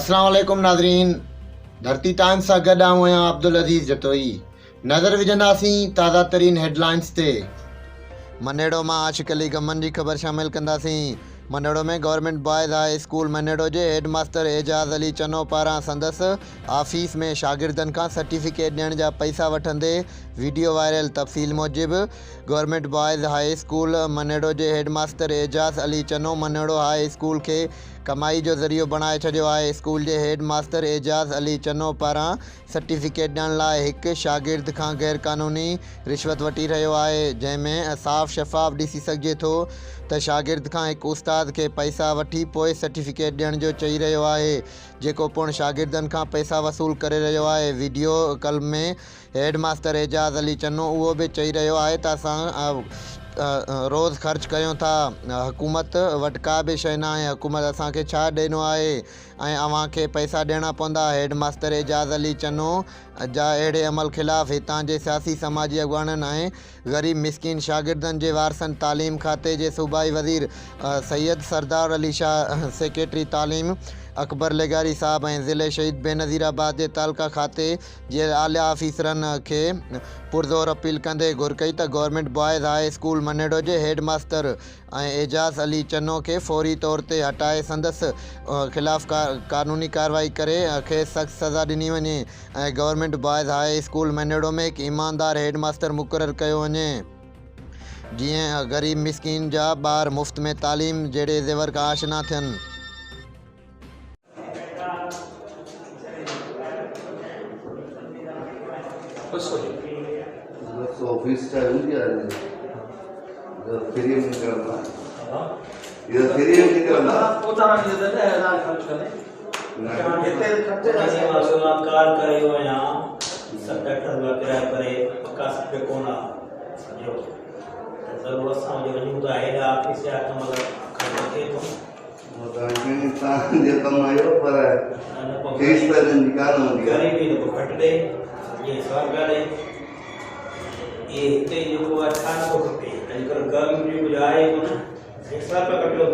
अस्सलाम वालेकुम नाज़रीन, धरती टाइम्स सां गॾु आहियां अब्दुल अज़ीज़ जतोई। नज़र विझंदासीं ताज़ा तरीन हेडलाइंस ते। मनेड़ो मां आशिक़ अली गमन जी ख़बर शामिल कंदासीं। मनेड़ो में गवर्नमेंट बॉयज़ हाई स्कूल मनेड़ो जे हेड मास्टर एजाज़ अली चनो पारां संदसि ऑफिस में शागिर्दनि खां सर्टिफिकेट ॾियण जा पैसा वठंदे वीडियो वायरल। तफ़सील मूजिबि गवर्नमेंट बॉयज़ हाई स्कूल मनेड़ो जे हेड मास्टर एजाज़ अली चनो मनेड़ो हाई स्कूल खे कमाई जो ज़रियो बणाए छॾियो आहे। स्कूल जे हेड मास्टर एजाज़ अली चनो पारां सर्टिफिकेट ॾियण लाइ हिकु शागिर्द खां गैर क़ानूनी रिश्वत वठी रहियो आहे, जंहिंमें साफ़ शफ़ाफ़ ॾिसी सघिजे थो त शागिर्द खां हिकु उस्ताद खे पैसा वठी पोइ सर्टिफिकेट ॾियण जो चई रहियो आहे, जेको पिणु शागिर्दनि खां पैसा वसूल करे रहियो आहे। वीडियो कल में हेड मास्टर एजाज़ अली चनो उहो बि चई रहियो आहे त असां रोज़ ख़र्च कयूं था, हुकूमत वटि का बि शइ न आहे, हुकूमत असांखे छा ॾिनो आहे ऐं अव्हांखे पैसा ॾियणा पवंदा। हेड मास्टर एजाज़ अली चनो जा अहिड़े अमल ख़िलाफ़ु हितां जे सियासी समाजी अॻुवाननि ऐं ग़रीब मिसकिन शागिर्दनि जे वारसनि तालीम खाते जे सूबाई वज़ीर सैयद सरदार अली शाह, सेक्रेटरी तालीम अकबर लेगारी साहब ऐं ज़िले शहीद बेनज़ीराबाद जे तालका खाते जे आला ऑफिसरनि खे पुरज़ोर अपील कंदे घुर कई त गवर्नमेंट बॉयज़ हाई स्कूल मनेड़ो जे हेड मास्टर ऐं एजाज़ अली चनो खे फौरी तौर ते हटाए संदसि ख़िलाफ़ु कानूनी कार्रवाई करे खेसि सख़्त सज़ा ॾिनी वञे ऐं गवर्नमेंट बॉयज़ हाई स्कूल मनेड़ो में हिकु ईमानदार हेड मास्टर मुक़ररु कयो वञे, जीअं ग़रीब मिसकिन जा ॿार मुफ़्त में तालीम जहिड़े ज़ेवर खां आशना थियनि। ऑफिस टाइम दिया है इधर फ्री में निकलना, इधर फ्री में निकलना उतारा नहीं देते हैं ना खर्च करने कितने खर्चे जैसे आप कार करे हो यहाँ सब डॉक्टर हुआ किराया करे पक्का सब पे कोना जो जरूरत समझ नहीं होता है ऑफिस से आकर मतलब खर्च के तो अफगानिस्तान जे कमायो पर फीस पर निकालना गरीबी को कट दे ये सरकार है ये इतने जो अच्छा तो करते हैं अगर गर्म भी बुझाए तो ना एक साल का कटो